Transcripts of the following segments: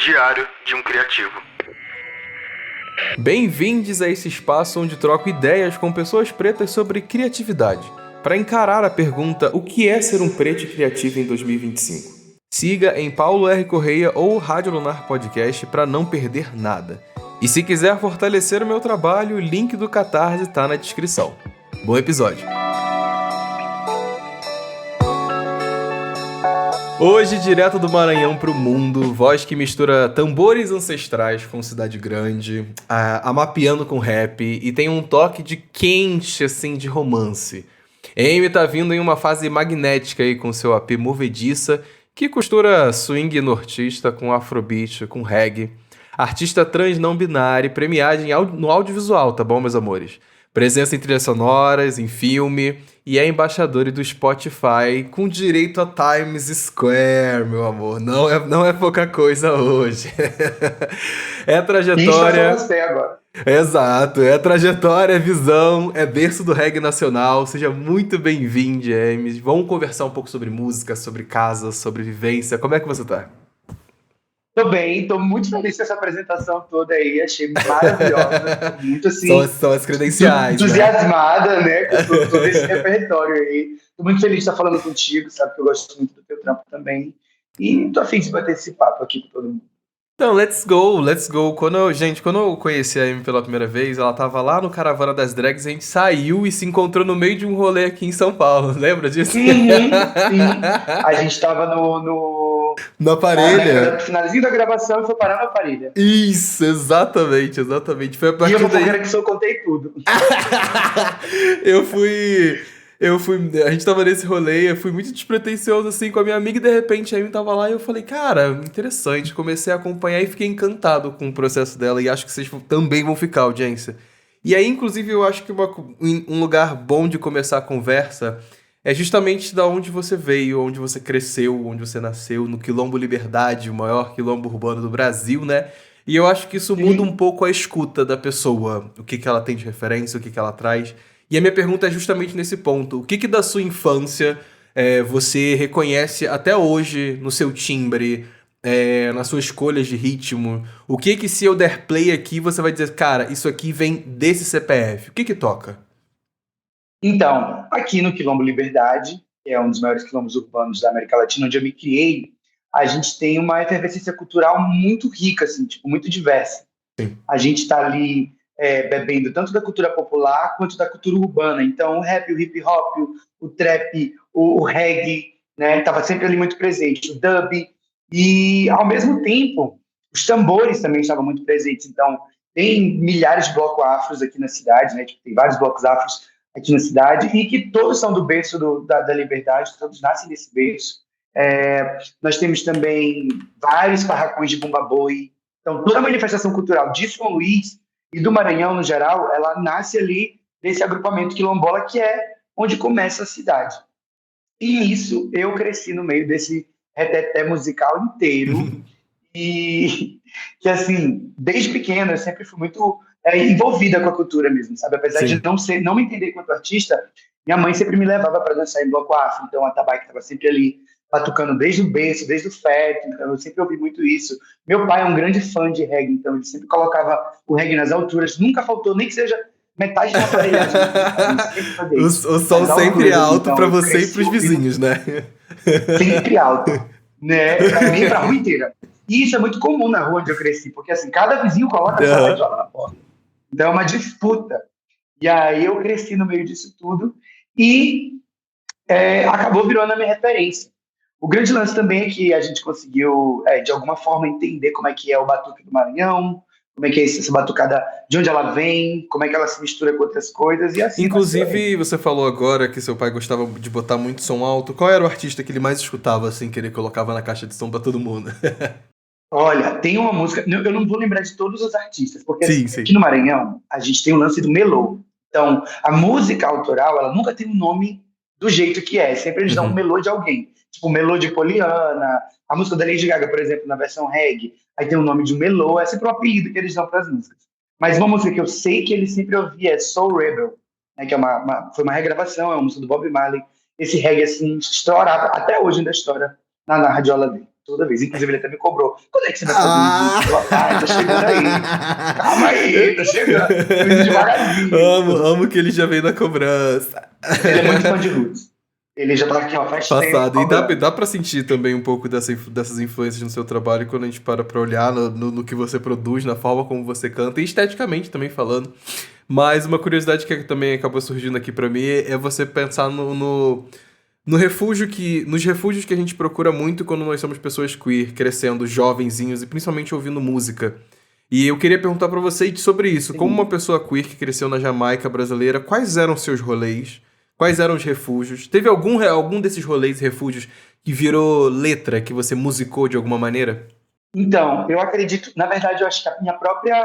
Diário de um Criativo. Bem-vindos a esse espaço onde troco ideias com pessoas pretas sobre criatividade, para encarar a pergunta: o que é ser um preto criativo em 2025? Siga em Paulo R. Correia ou Rádio Lunar Podcast para não perder nada. E se quiser fortalecer o meu trabalho, o link do Catarse está na descrição. Bom episódio! Hoje, direto do Maranhão pro mundo, voz que mistura tambores ancestrais com cidade grande, amapeando com rap e tem um toque de quente, assim, de romance. Amy tá vindo em uma fase magnética aí com seu AP movediça, que costura swing nortista com afrobeat, com reggae. Artista trans não binário, premiada no audiovisual, tá bom, meus amores? Presença em trilhas sonoras, em filme, e é embaixadora do Spotify com direito a Times Square, meu amor. Não é pouca coisa hoje. É trajetória... Isso você agora. Exato, é trajetória, é visão, é berço do reggae nacional. Seja muito bem-vindo, James. Vamos conversar um pouco sobre música, sobre casa, sobre vivência. Como é que você tá? Tô bem, tô muito feliz com essa apresentação toda aí, achei maravilhosa, tô muito assim, São as credenciais, entusiasmada, né, com todo esse repertório aí. Tô muito feliz de estar falando contigo, sabe que eu gosto muito do teu trampo também, e tô a fim de bater esse papo aqui com todo mundo. Então, let's go. Quando eu conheci a Amy pela primeira vez, ela tava lá no Caravana das Drags, a gente saiu e se encontrou no meio de um rolê aqui em São Paulo, lembra disso? Sim. A gente tava Na Parelha. No finalzinho da gravação e foi parar na Parelha. Isso, exatamente. Foi a partir E eu vou daí... que eu contei tudo. Eu fui... A gente tava nesse rolê, eu fui muito despretensioso assim com a minha amiga e de repente a Amy tava lá e eu falei, cara, interessante. Comecei a acompanhar e fiquei encantado com o processo dela e acho que vocês também vão ficar, audiência. E aí, inclusive, eu acho que um lugar bom de começar a conversa é justamente da onde você veio, onde você cresceu, onde você nasceu, no Quilombo Liberdade, o maior quilombo urbano do Brasil, né? E eu acho que isso muda um pouco a escuta da pessoa, o que ela tem de referência, o que ela traz. E a minha pergunta é justamente nesse ponto. O que da sua infância você reconhece até hoje no seu timbre, nas suas escolhas de ritmo? O que se eu der play aqui, você vai dizer, cara, isso aqui vem desse CPF? O que toca? Então, aqui no Quilombo Liberdade, que é um dos maiores quilombos urbanos da América Latina, onde eu me criei, a gente tem uma efervescência cultural muito rica, assim, tipo, muito diversa. Sim. A gente está ali bebendo tanto da cultura popular quanto da cultura urbana. Então, o rap, o hip hop, o trap, o reggae, né, estava sempre ali muito presente, o dub. E, ao mesmo tempo, os tambores também estavam muito presentes. Então, tem milhares de blocos afros aqui na cidade, né, tipo, tem vários blocos afros aqui na cidade, e que todos são do berço da liberdade, todos nascem desse berço. Nós temos também vários barracões de bumba boi. Então, toda a manifestação cultural de São Luís e do Maranhão, no geral, ela nasce ali desse agrupamento quilombola, que é onde começa a cidade. E nisso, eu cresci no meio desse reteté musical inteiro, e que, assim, desde pequena, eu sempre fui muito envolvida com a cultura mesmo, sabe? Apesar Sim. de não me entender quanto artista, minha mãe sempre me levava para dançar em bloco afro, então a tabaque estava sempre ali batucando desde o berço, desde o feto, então eu sempre ouvi muito isso. Meu pai é um grande fã de reggae, então ele sempre colocava o reggae nas alturas, nunca faltou, nem que seja metade da aparelhagem. O som sempre alto então, para você e para os vizinhos, né? Sempre alto, né? Para mim e para a rua inteira. E isso é muito comum na rua onde eu cresci, porque assim, cada vizinho coloca essa radiola na porta. Então é uma disputa. E aí eu cresci no meio disso tudo e acabou virando a minha referência. O grande lance também é que a gente conseguiu, de alguma forma, entender como é que é o batuque do Maranhão, como é que é essa batucada, de onde ela vem, como é que ela se mistura com outras coisas e assim. Inclusive, você falou agora que seu pai gostava de botar muito som alto. Qual era o artista que ele mais escutava, assim, que ele colocava na caixa de som pra todo mundo? Olha, tem uma música, eu não vou lembrar de todos os artistas, porque sim. Aqui no Maranhão a gente tem o lance do melô. Então, a música autoral, ela nunca tem um nome do jeito que é, sempre eles dão um melô de alguém. Tipo, o melô de Poliana, a música da Lady Gaga, por exemplo, na versão reggae, aí tem o nome de um melô, é sempre o apelido que eles dão para as músicas. Mas uma música que eu sei que ele sempre ouvia é Soul Rebel, né, que foi uma regravação, é uma música do Bob Marley. Esse reggae, assim, estourava, até hoje ainda estoura na radiola dele. toda vez. Inclusive, ele até me cobrou. Quando é que você vai fazer um vídeo? Ah! Eu, tá chegando aí. Calma aí, tá chegando. Tô indo devagarzinho. Amo que ele já veio na cobrança. Ele é muito fã de Roots. Ele já tá aqui, ó, faz tempo Passado. E cobrando. dá pra sentir também um pouco dessas influências no seu trabalho quando a gente para pra olhar no que você produz, na forma como você canta, e esteticamente também falando. Mas uma curiosidade que também acabou surgindo aqui pra mim é você pensar no refúgio nos refúgios que a gente procura muito quando nós somos pessoas queer, crescendo, jovenzinhos e principalmente ouvindo música. E eu queria perguntar pra você sobre isso. Como uma Sim. pessoa queer que cresceu na Jamaica brasileira, quais eram os seus rolês? Quais eram os refúgios? Teve algum desses rolês e refúgios que virou letra, que você musicou de alguma maneira? Então, eu acredito, na verdade, eu acho que a minha própria,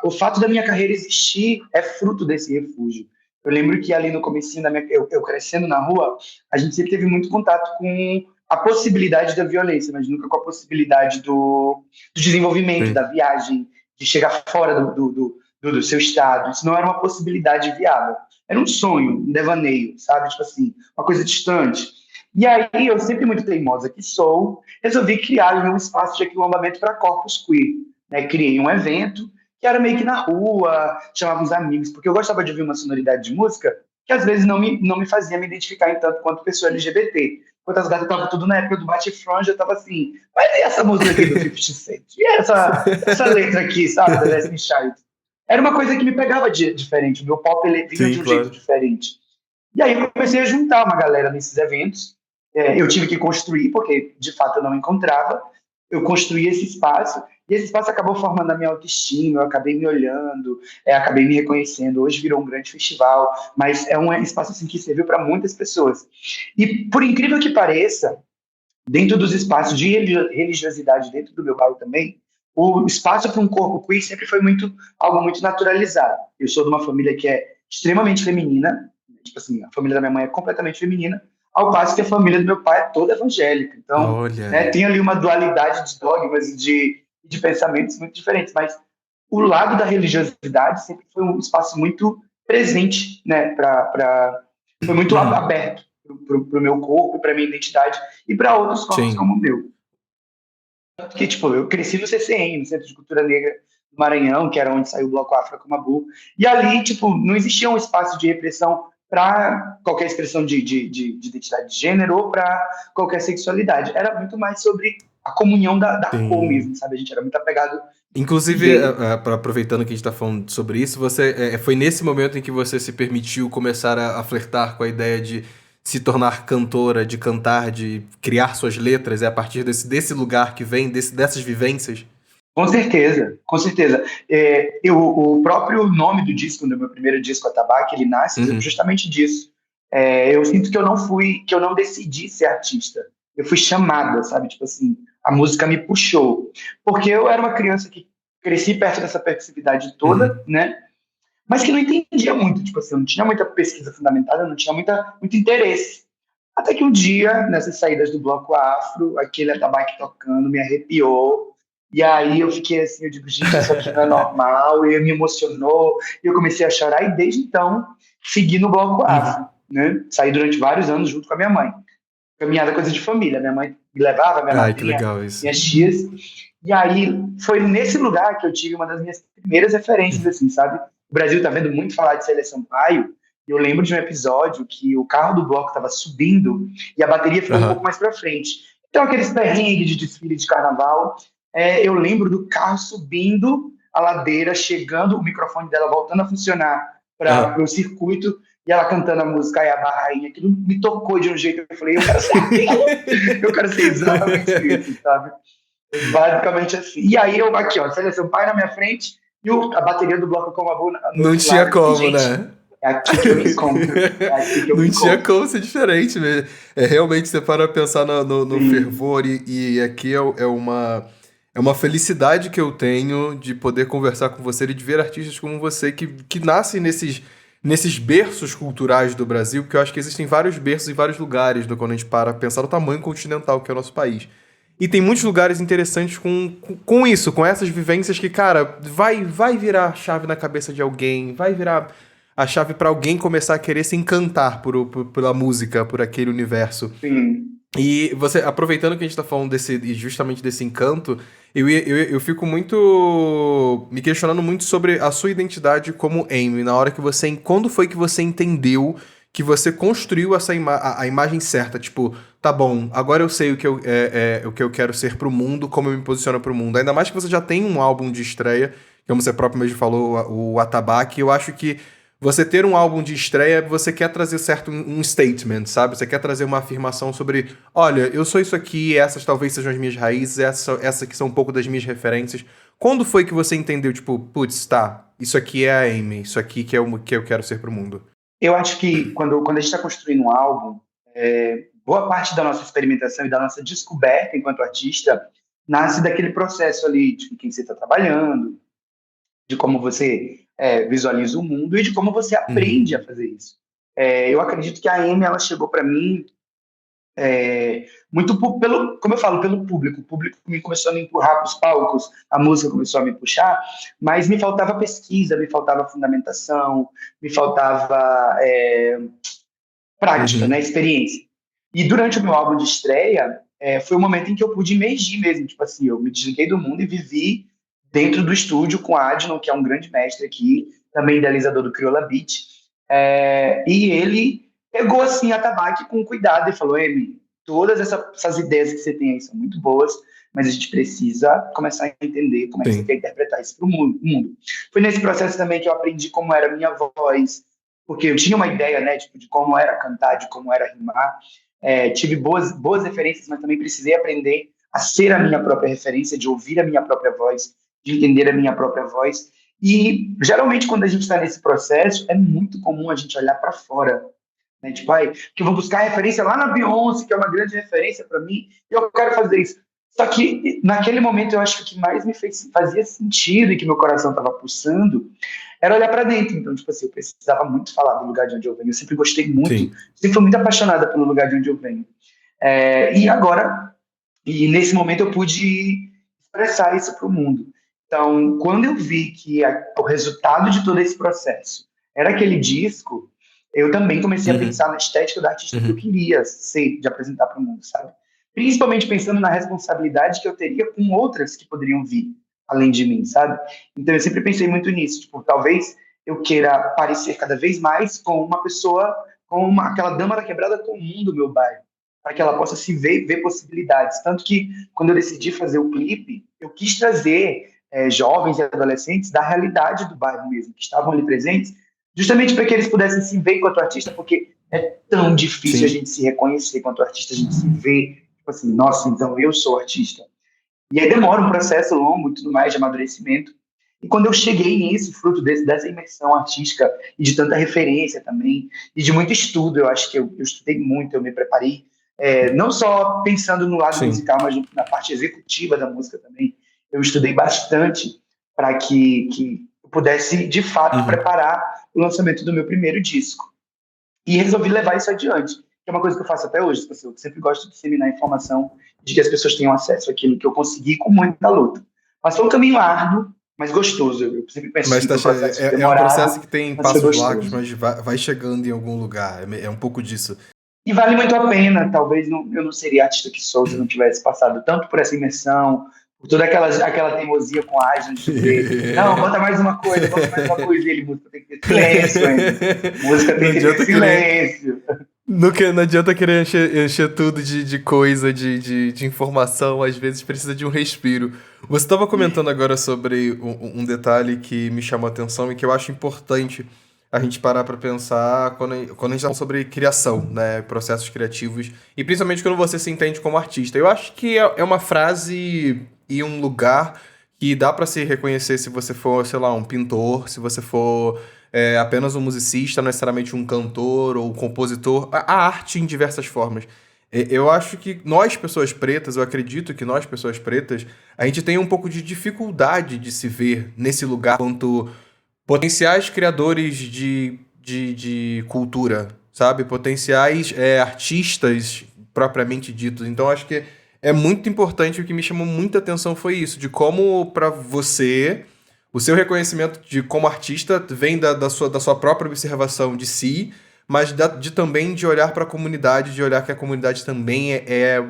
o fato da minha carreira existir é fruto desse refúgio. Eu lembro que ali no comecinho eu crescendo na rua, a gente sempre teve muito contato com a possibilidade da violência, mas nunca com a possibilidade do desenvolvimento, da Sim. viagem, de chegar fora do seu estado. Isso não era uma possibilidade viável. Era um sonho, um devaneio, sabe? Tipo assim, uma coisa distante. E aí, eu sempre muito teimosa que sou, resolvi criar um espaço de aquilombamento para corpos queer. Né? Criei um evento que era meio que na rua, chamava os amigos, porque eu gostava de ouvir uma sonoridade de música que às vezes não me fazia me identificar em tanto quanto pessoa LGBT. Enquanto as gatas estavam tudo na época do bate-franja, eu estava assim, mas e essa música aqui do 50 Cent? E essa letra aqui, sabe, da Destiny Child? Era uma coisa que me pegava diferente, o meu pop ele vinha Sim, de um jeito claro. diferente. E aí eu comecei a juntar uma galera nesses eventos, eu tive que construir, porque de fato eu não encontrava. Eu construí esse espaço, e esse espaço acabou formando a minha autoestima. Eu acabei me olhando, acabei me reconhecendo. Hoje virou um grande festival, mas é um espaço assim, que serviu para muitas pessoas. E por incrível que pareça, dentro dos espaços de religiosidade, dentro do meu bairro também, o espaço para um corpo queer sempre foi algo muito naturalizado. Eu sou de uma família que é extremamente feminina, tipo assim, a família da minha mãe é completamente feminina, ao passo que a família do meu pai é toda evangélica. Então, Olha. né, tem ali uma dualidade de dogmas e de pensamentos muito diferentes, mas o lado da religiosidade sempre foi um espaço muito presente, né, foi muito Uhum. aberto para o meu corpo, para minha identidade e para outros corpos Sim. como o meu. Tanto que, tipo, eu cresci no CCN, no Centro de Cultura Negra do Maranhão, que era onde saiu o Bloco Afro Mabu, e ali, tipo, não existia um espaço de repressão para qualquer expressão de identidade de gênero ou para qualquer sexualidade. Era muito mais sobre a comunhão da cor Sim. mesmo, sabe? A gente era muito apegado desse Inclusive, jeito. aproveitando que a gente está falando sobre isso, foi nesse momento em que você se permitiu começar a flertar com a ideia de se tornar cantora, de cantar, de criar suas letras, é a partir desse lugar que vem, dessas vivências? Com certeza, com certeza. O próprio nome do disco, do meu primeiro disco, Atabaque, ele nasce Uhum. justamente disso. Eu sinto que eu não decidi ser artista. Eu fui chamada, sabe? Tipo assim, a música me puxou. Porque eu era uma criança que cresci perto dessa permissividade toda, Uhum. né? Mas que não entendia muito, tipo assim, eu não tinha muita pesquisa fundamentada, eu não tinha muito interesse. Até que um dia, nessas saídas do bloco afro, aquele atabaque tocando me arrepiou. E aí eu fiquei assim, eu digo, gente, isso aqui não é normal. E me emocionou. E eu comecei a chorar. E desde então, segui no bloco Uhum. afro. Né? Saí durante vários anos junto com a minha mãe. Caminhada coisa de família. Minha mãe me levava, minha Ai, que madrinha, legal isso. minhas tias. E aí foi nesse lugar que eu tive uma das minhas primeiras referências, assim, sabe? O Brasil tá vendo muito falar de Célia Sampaio. E eu lembro de um episódio que o carro do bloco estava subindo e a bateria ficou um pouco Aham. mais para frente. Então, aqueles perrengues de desfile de carnaval, eu lembro do carro subindo a ladeira, chegando, o microfone dela voltando a funcionar para Aham. o circuito e ela cantando a música Ai, a Barrainha. Aquilo me tocou de um jeito que eu falei, eu quero ser aquilo, eu quero ser exatamente isso, sabe? Basicamente assim. E aí eu aqui, ó, seleção pai na minha frente e a bateria do bloco com a boa no Não outro tinha lado. Eu falei, como, gente, né? é aqui que eu me encontro. É aqui que eu me Não tinha encontro. como ser diferente mesmo. Realmente você para pensar no Sim, fervor e aqui é uma felicidade que eu tenho de poder conversar com você e de ver artistas como você que nascem nesses berços culturais do Brasil, porque eu acho que existem vários berços em vários lugares quando a gente para pensar no tamanho continental que é o nosso país. E tem muitos lugares interessantes com isso, com essas vivências que, cara, vai virar chave na cabeça de alguém, vai virar a chave pra alguém começar a querer se encantar pela música, por aquele universo. sim. E você, aproveitando que a gente tá falando justamente desse encanto, eu fico muito me questionando muito sobre a sua identidade como Amy, na hora que quando foi que você entendeu que você construiu a imagem certa, tipo, tá bom, agora eu sei o que eu quero ser pro mundo, como eu me posiciono pro mundo. Ainda mais que você já tem um álbum de estreia, como você próprio mesmo falou, o Atabaque, eu acho que você ter um álbum de estreia, você quer trazer certo um statement, sabe? Você quer trazer uma afirmação sobre, olha, eu sou isso aqui, essas talvez sejam as minhas raízes, essa aqui são um pouco das minhas referências. Quando foi que você entendeu, tipo, putz, tá, isso aqui é a Amy, isso aqui que é o que eu quero ser pro mundo? Eu acho que quando a gente está construindo um álbum, boa parte da nossa experimentação e da nossa descoberta enquanto artista nasce daquele processo ali de quem você está trabalhando, de como você visualiza o mundo e de como você aprende Uhum. a fazer isso. Eu acredito que a Amy ela chegou para mim muito pelo, como eu falo, pelo público. O público me começou a me empurrar para os palcos, a música começou a me puxar, mas me faltava pesquisa, me faltava fundamentação, me faltava prática, né, Uhum. experiência. E durante o meu álbum de estreia, foi o momento em que eu pude imergir mesmo, tipo assim, eu me desliguei do mundo e vivi dentro do estúdio com a Adnon, que é um grande mestre aqui, também idealizador do Crioula Beat, e ele pegou assim a tabaque com cuidado e falou, Emi, todas essas ideias que você tem aí são muito boas, mas a gente precisa começar a entender como é que você quer Sim. interpretar isso para o mundo. Foi nesse processo também que eu aprendi como era a minha voz, porque eu tinha uma ideia, né, tipo, de como era cantar, de como era rimar. Tive boas referências, mas também precisei aprender a ser a minha própria referência, de ouvir a minha própria voz, de entender a minha própria voz. E geralmente quando a gente está nesse processo, é muito comum a gente olhar para fora, né? Tipo, que eu vou buscar referência lá na Beyoncé, que é uma grande referência para mim, e eu quero fazer isso. Só que naquele momento eu acho que o que mais fazia sentido e que meu coração estava pulsando era olhar para dentro. Então, tipo assim, eu precisava muito falar do lugar de onde eu venho. Eu sempre gostei muito, Sim. sempre fui muito apaixonada pelo lugar de onde eu venho. E agora, e nesse momento eu pude expressar isso para o mundo. Então, quando eu vi que o resultado de todo esse processo era aquele disco, eu também comecei a Uhum. pensar na estética do artista que eu Uhum. queria ser, de apresentar para o mundo, sabe? Principalmente pensando na responsabilidade que eu teria com outras que poderiam vir além de mim, sabe? Então eu sempre pensei muito nisso, tipo, talvez eu queira parecer cada vez mais com uma pessoa, aquela dama da quebrada comum do meu bairro, para que ela possa se ver possibilidades. Tanto que quando eu decidi fazer o clipe, eu quis trazer jovens e adolescentes da realidade do bairro mesmo, que estavam ali presentes, justamente para que eles pudessem se ver enquanto artista, porque é tão difícil a Sim. gente se reconhecer enquanto artista, a gente se vê, tipo assim, nossa, então eu sou artista. E aí demora um processo longo e tudo mais de amadurecimento. E quando eu cheguei nisso, fruto dessa imersão artística e de tanta referência também, e de muito estudo, eu acho que eu estudei muito, eu me preparei, não só pensando no lado Sim. musical, mas na parte executiva da música também. Eu estudei bastante para que eu pudesse, de fato, Uhum. preparar o lançamento do meu primeiro disco. E resolvi levar isso adiante, que é uma coisa que eu faço até hoje. Eu sempre gosto de disseminar informação, de que as pessoas tenham acesso àquilo que eu consegui com muita luta. Mas foi um caminho árduo, mas gostoso. Eu sempre penso Mas assim, tá foi um processo é um processo demorado, que tem mas foi passos largos, gostoso. mas vai chegando em algum lugar. É um pouco disso. E vale muito a pena. Talvez eu não seria artista que sou se eu não tivesse passado tanto por essa imersão, por toda aquela teimosia com a Aslan de dizer, não, bota mais uma coisa. E ele, música tem que ter silêncio, hein? Música Não tem que ter adianta querer. silêncio. Não adianta querer encher tudo de coisa, de informação, às vezes precisa de um respiro. Você estava comentando agora sobre um detalhe que me chamou a atenção e que eu acho importante a gente parar para pensar quando a gente fala sobre criação, né? Processos criativos, e principalmente quando você se entende como artista. Eu acho que é uma frase e um lugar que dá para se reconhecer se você for, sei lá, um pintor, se você for apenas um musicista, não necessariamente um cantor ou um compositor, a arte em diversas formas. Eu acho que nós, pessoas pretas, eu acredito que nós, pessoas pretas, a gente tem um pouco de dificuldade de se ver nesse lugar quanto potenciais criadores de cultura, sabe? Potenciais artistas propriamente ditos. Então, acho que é muito importante. O que me chamou muita atenção foi isso, de como para você o seu reconhecimento de como artista vem da sua própria observação de si, mas de também de olhar para a comunidade, de olhar que a comunidade também é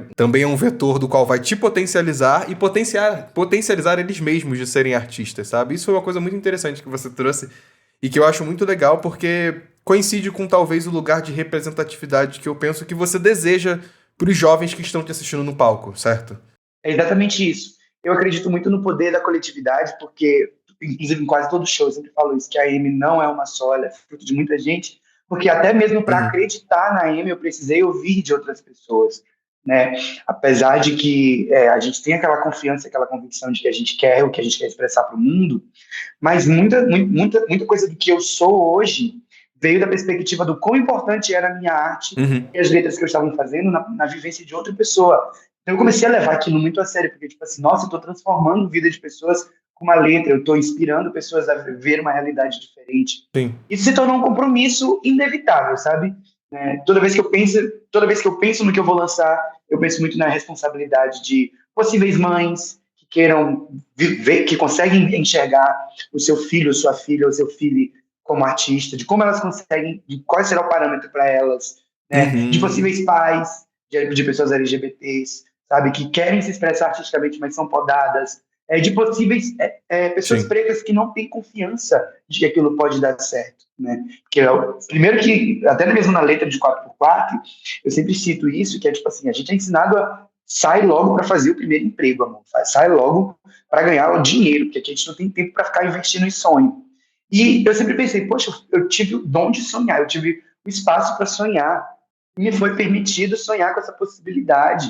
um vetor do qual vai te potencializar e potencializar eles mesmos de serem artistas, sabe? Isso foi uma coisa muito interessante que você trouxe e que eu acho muito legal porque coincide com talvez o lugar de representatividade que eu penso que você deseja para os jovens que estão te assistindo no palco, certo? É exatamente isso. Eu acredito muito no poder da coletividade, porque, inclusive, em quase todo show eu sempre falo isso, que a AM não é uma só, ela é fruto de muita gente, porque até mesmo para Uhum. acreditar na AM eu precisei ouvir de outras pessoas, né? Apesar de que a gente tem aquela confiança, aquela convicção de que a gente quer o que a gente quer expressar para o mundo, mas muita coisa do que eu sou hoje veio da perspectiva do quão importante era a minha arte Uhum. e as letras que eu estava fazendo na vivência de outra pessoa. Então eu comecei a levar aquilo muito a sério, porque, tipo assim, nossa, eu estou transformando a vida de pessoas com uma letra, eu estou inspirando pessoas a ver uma realidade diferente. Sim. Isso se tornou um compromisso inevitável, sabe? Toda vez que eu penso no que eu vou lançar, eu penso muito na responsabilidade de possíveis mães que queiram viver, que conseguem enxergar o seu filho, sua filha, ou seu filho como artista, de como elas conseguem, de qual será o parâmetro para elas, né? De Uhum. possíveis pais, de pessoas LGBTs, sabe, que querem se expressar artisticamente, mas são podadas, de possíveis pessoas Sim. pretas que não têm confiança de que aquilo pode dar certo, né? Porque primeiro que, até mesmo na letra de 4x4, eu sempre cito isso, que é tipo assim, a gente é ensinado a sai logo para fazer o primeiro emprego, amor. Sai logo para ganhar o dinheiro, porque aqui a gente não tem tempo para ficar investindo em sonho. E eu sempre pensei, poxa, eu tive o dom de sonhar, eu tive o espaço para sonhar, e me foi permitido sonhar com essa possibilidade.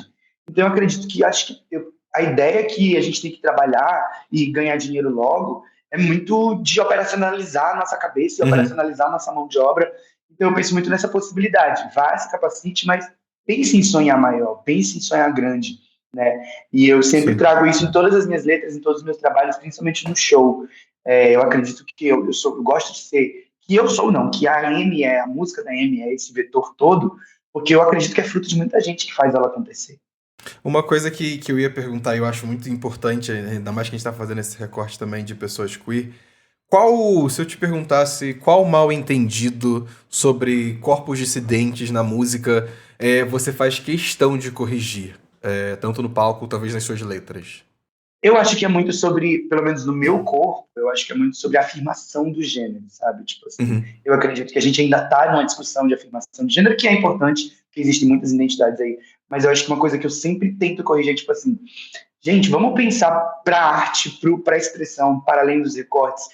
Então eu acredito que a ideia que a gente tem que trabalhar e ganhar dinheiro logo é muito de operacionalizar a nossa cabeça e Uhum. operacionalizar a nossa mão de obra. Então eu penso muito nessa possibilidade. Vá, se capacite, mas pense em sonhar maior, pense em sonhar grande, né? E eu sempre Sim. trago isso em todas as minhas letras, em todos os meus trabalhos, principalmente no show. Eu acredito que eu gosto de ser, que eu sou não, que a M é, a música da M é esse vetor todo, porque eu acredito que é fruto de muita gente que faz ela acontecer. Uma coisa que eu ia perguntar, e eu acho muito importante, ainda mais que a gente está fazendo esse recorte também de pessoas queer, se eu te perguntasse qual mal entendido sobre corpos dissidentes na música você faz questão de corrigir, tanto no palco, talvez nas suas letras? Eu acho que é muito sobre, pelo menos no meu corpo, eu acho que é muito sobre a afirmação do gênero, sabe? Tipo assim, Uhum. eu acredito que a gente ainda está numa discussão de afirmação de gênero, que é importante, que existem muitas identidades aí, mas eu acho que uma coisa que eu sempre tento corrigir é, tipo assim, gente, vamos pensar para a arte, para a expressão, para além dos recortes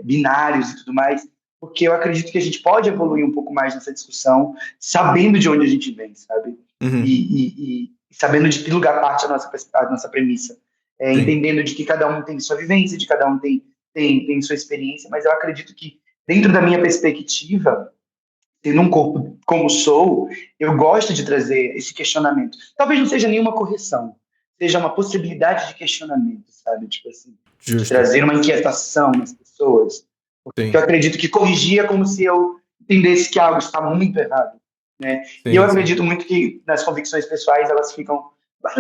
binários e tudo mais, porque eu acredito que a gente pode evoluir um pouco mais nessa discussão, sabendo de onde a gente vem, sabe? Uhum. E sabendo de que lugar parte a nossa premissa. Sim. Entendendo de que cada um tem sua vivência, de cada um tem sua experiência, mas eu acredito que, dentro da minha perspectiva, tendo um corpo como sou, eu gosto de trazer esse questionamento. Talvez não seja nenhuma correção, seja uma possibilidade de questionamento, sabe? Tipo assim, de Justo. trazer uma inquietação nas pessoas. Porque eu Sim. acredito que corrigir é como se eu entendesse que algo está muito errado, né? E eu Sim, sim. acredito muito que nas convicções pessoais elas ficam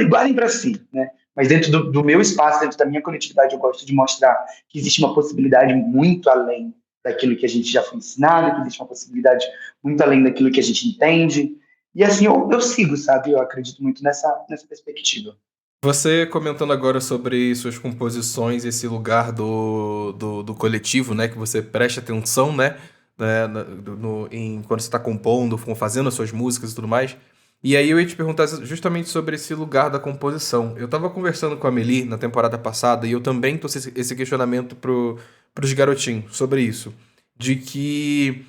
guardem para si, né? Mas dentro do meu espaço, dentro da minha coletividade, eu gosto de mostrar que existe uma possibilidade muito além daquilo que a gente já foi ensinado, que existe uma possibilidade muito além daquilo que a gente entende. E assim eu sigo, sabe? Eu acredito muito nessa perspectiva. Você comentando agora sobre suas composições, esse lugar do coletivo, né, que você presta atenção, né, quando você está compondo, fazendo as suas músicas e tudo mais. E aí eu ia te perguntar justamente sobre esse lugar da composição. Eu tava conversando com a Amelie na temporada passada e eu também trouxe esse questionamento pros garotinhos sobre isso. De que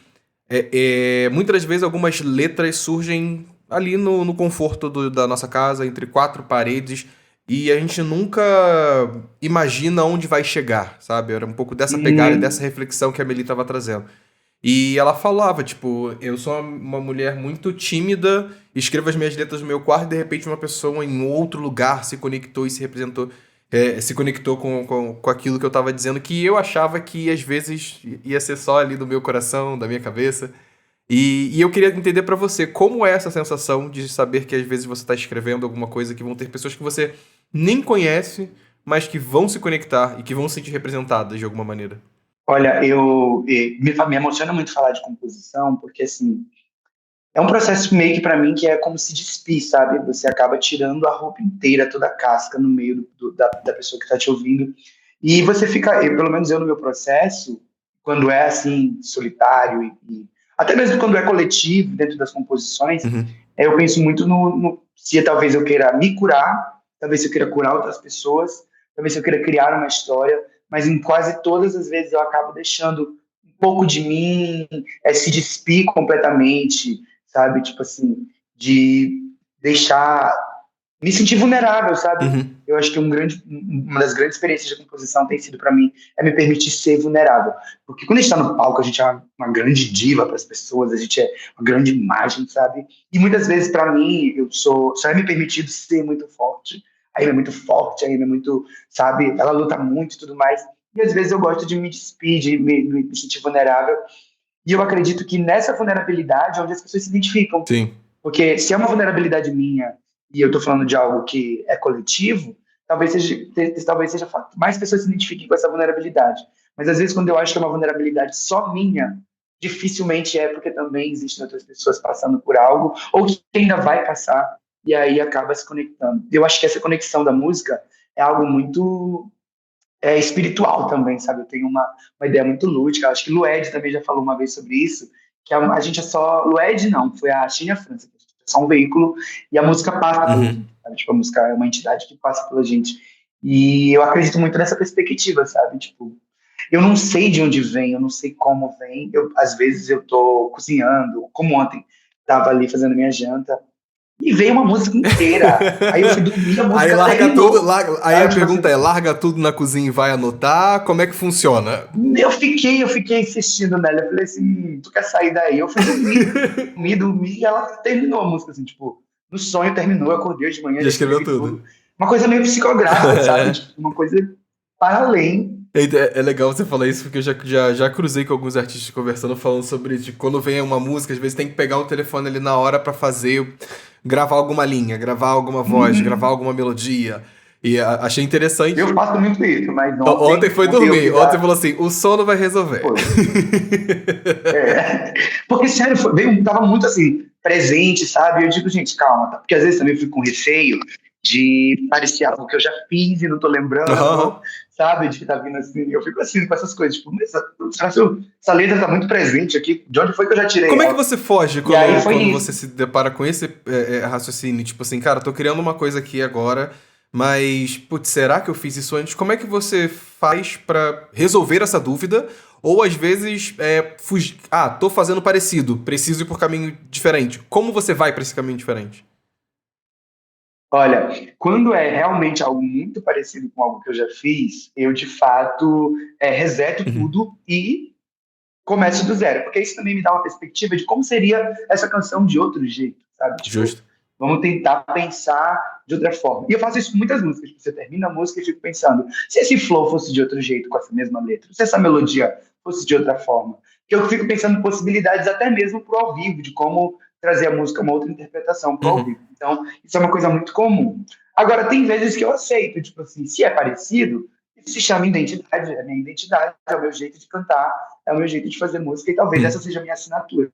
muitas das vezes algumas letras surgem ali no conforto da nossa casa, entre quatro paredes, e a gente nunca imagina onde vai chegar, sabe? Era um pouco dessa pegada, dessa Hum, reflexão que a Amelie estava trazendo. E ela falava, tipo, eu sou uma mulher muito tímida, escrevo as minhas letras no meu quarto e de repente uma pessoa em outro lugar se conectou e se representou, se conectou com aquilo que eu tava dizendo, que eu achava que às vezes ia ser só ali do meu coração, da minha cabeça. E eu queria entender pra você, como é essa sensação de saber que às vezes você tá escrevendo alguma coisa que vão ter pessoas que você nem conhece, mas que vão se conectar e que vão se sentir representadas de alguma maneira. Olha, me emociona muito falar de composição, porque assim, é um processo meio que para mim que é como se despir, sabe? Você acaba tirando a roupa inteira, toda a casca no meio da pessoa que está te ouvindo. E você fica, pelo menos eu no meu processo, quando é assim, solitário até mesmo quando é coletivo, dentro das composições, Uhum. eu penso muito no se talvez eu queira me curar, talvez eu queira curar outras pessoas, talvez eu queira criar uma história, mas em quase todas as vezes eu acabo deixando um pouco de mim, se despir completamente, sabe? Tipo assim, de deixar, me sentir vulnerável, sabe? Uhum. Eu acho que uma das grandes experiências de composição tem sido para mim me permitir ser vulnerável. Porque quando a gente está no palco, a gente é uma grande diva para as pessoas, a gente é uma grande imagem, sabe? E muitas vezes, para mim, só é me permitido ser muito forte. A Amy é muito forte, a Amy é muito, sabe? Ela luta muito e tudo mais. E às vezes eu gosto de me despedir, me sentir vulnerável. E eu acredito que nessa vulnerabilidade é onde as pessoas se identificam. Sim. Porque se é uma vulnerabilidade minha e eu estou falando de algo que é coletivo, talvez seja mais pessoas se identifiquem com essa vulnerabilidade. Mas às vezes, quando eu acho que é uma vulnerabilidade só minha, dificilmente é porque também existem outras pessoas passando por algo ou que ainda vai passar e aí acaba se conectando. Eu acho que essa conexão da música é algo muito espiritual também, sabe? Eu tenho uma ideia muito lúdica. Acho que Lued também já falou uma vez sobre isso, que a gente é só... Lued não, foi a China França, que é só um veículo e a música passa pela Uhum. gente, sabe? Tipo, a música é uma entidade que passa pela gente. E eu acredito muito nessa perspectiva, sabe? Tipo, eu não sei de onde vem, eu não sei como vem. Às vezes eu tô cozinhando, como ontem, tava ali fazendo minha janta, e veio uma música inteira. Aí eu fui dormir, a Aí música larga tudo, terminou. aí a Sabe? Tipo assim, pergunta é, larga tudo na cozinha e vai anotar? Como é que funciona? eu fiquei insistindo nela. Eu falei assim, tu quer sair daí? Eu fui dormir, e ela terminou a música, assim, tipo, no sonho terminou, eu acordei de manhã, Já já escreveu escrevi tudo. tudo. Uma coisa meio psicográfica, sabe? Tipo, uma coisa para além. É legal você falar isso, porque eu já cruzei com alguns artistas conversando, falando sobre de quando vem uma música, às vezes tem que pegar o telefone ali na hora pra fazer, gravar alguma linha, gravar alguma voz, gravar Uhum. alguma melodia. E achei interessante. Eu faço muito isso, mas Ontem ontem, foi ontem eu dormir, fiz ontem falou assim, o sono vai resolver. Foi. É. Porque, sério, tava muito assim, presente, sabe? Eu digo, gente, calma, tá? Porque às vezes também eu fico com receio de parecer algo que eu já fiz e não tô lembrando, Aham. sabe? De que tá vindo assim. Eu fico assim com essas coisas, tipo, mas será que essa letra tá muito presente aqui? De onde foi que eu já tirei Como é que ela? você foge E aí foi quando você isso. se depara com esse raciocínio? Tipo assim, cara, tô criando uma coisa aqui agora, mas, putz, será que eu fiz isso antes? Como é que você faz pra resolver essa dúvida? Ou às vezes, fugir. Ah, tô fazendo parecido, preciso ir por caminho diferente. Como você vai pra esse caminho diferente? Olha, quando é realmente algo muito parecido com algo que eu já fiz, eu de fato reseto Uhum. tudo e começo do zero, porque isso também me dá uma perspectiva de como seria essa canção de outro jeito, sabe? Tipo, Justo. vamos tentar pensar de outra forma. E eu faço isso com muitas músicas. Tipo, você termina a música e fico pensando, se esse flow fosse de outro jeito, com essa mesma letra, se essa melodia fosse de outra forma, que eu fico pensando em possibilidades até mesmo pro ao vivo, de como trazer a música uma outra interpretação pro ao Uhum. vivo. Então, isso é uma coisa muito comum. Agora, tem vezes que eu aceito, tipo assim, se é parecido, isso se chama identidade, é a minha identidade, é o meu jeito de cantar, é o meu jeito de fazer música e talvez essa Sim. seja a minha assinatura.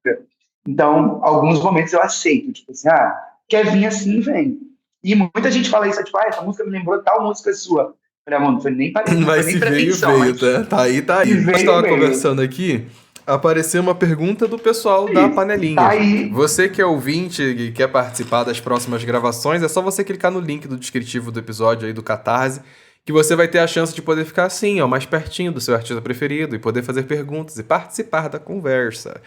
Então, alguns momentos eu aceito, tipo assim, quer vir assim, vem. E muita gente fala isso, tipo, essa música me lembrou tal música sua. Eu falei, amor, não foi Mas nem se veio, pretensão, veio, mas tá? Tá aí, tá se aí. Nós veio, estava veio. conversando aqui, apareceu uma pergunta do pessoal É da isso. Tá Panelinhas. aí. Você que é ouvinte e quer participar das próximas gravações, é só você clicar no link do descritivo do episódio aí do Catarse, que você vai ter a chance de poder ficar assim, ó, mais pertinho do seu artista preferido e poder fazer perguntas e participar da conversa.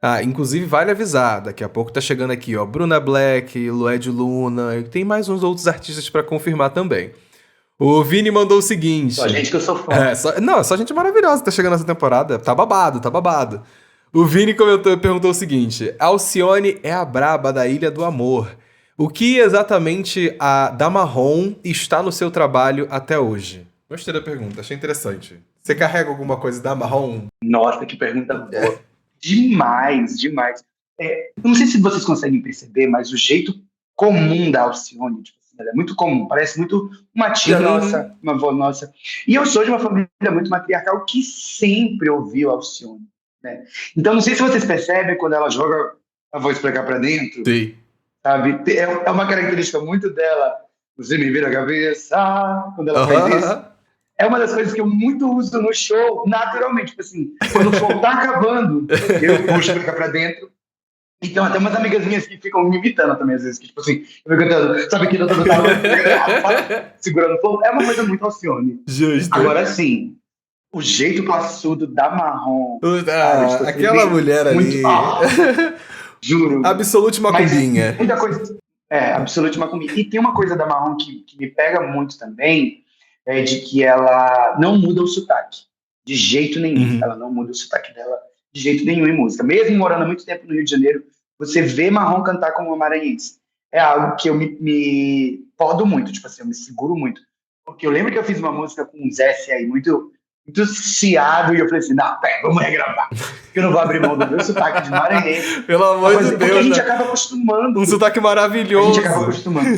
Ah, inclusive, vale avisar, daqui a pouco tá chegando aqui, ó, Bruna Black, Lued Luna, e tem mais uns outros artistas para confirmar também. O Vini mandou o Só seguinte. gente que eu sou fã. Não, é só gente maravilhosa que tá chegando nessa temporada. Tá babado, tá babado. O Vini perguntou o seguinte: Alcione é a braba da Ilha do Amor. O que exatamente a da Marrom está no seu trabalho até hoje? Gostei da pergunta, achei interessante. Você carrega alguma coisa da Marrom? Nossa, que pergunta boa. Demais, demais. Eu não sei se vocês conseguem perceber, mas o jeito comum da Alcione, tipo assim, Ela é muito comum, parece muito uma tia Uhum. nossa, uma avó nossa. E eu sou de uma família muito matriarcal que sempre ouviu Alcione, né? Então, não sei se vocês percebem quando ela joga a voz pra cá pra dentro, Sei. sabe? É uma característica muito dela. Você me vira a cabeça, quando ela faz Aham, isso. aham. É uma das coisas que eu muito uso no show, naturalmente. Tipo assim, quando o show tá acabando, eu puxo pra cá pra dentro. Então, até umas amigas minhas que ficam me imitando também, às vezes, que, tipo assim, eu vou cantando, sabe que eu tava segurando o fogo? É uma coisa muito Alcione. Justo. Agora, sim, o jeito classudo da Marrom, sabe? Tipo assim, Aquela bem, mulher muito, ali. juro. Absolute Mas macumbinha. muita coisa, absolutamente uma comida. E tem uma coisa da Marrom que me pega muito também, é de que ela não muda o sotaque, de jeito nenhum. Uhum. Ela não muda o sotaque dela de jeito nenhum em música. Mesmo morando há muito tempo no Rio de Janeiro, você vê Marrom cantar como uma maranhense. É algo que eu me podo muito, tipo assim, eu me seguro muito. Porque eu lembro que eu fiz uma música com um Zé aí, muito chiado, e eu falei assim, não, pera, vamos regravar. Porque eu não vou abrir mão do meu sotaque de maranhense. Pelo Pra amor de fazer, porque a Deus, gente né? acaba acostumando. Um sotaque A gente acaba maravilhoso. acostumando.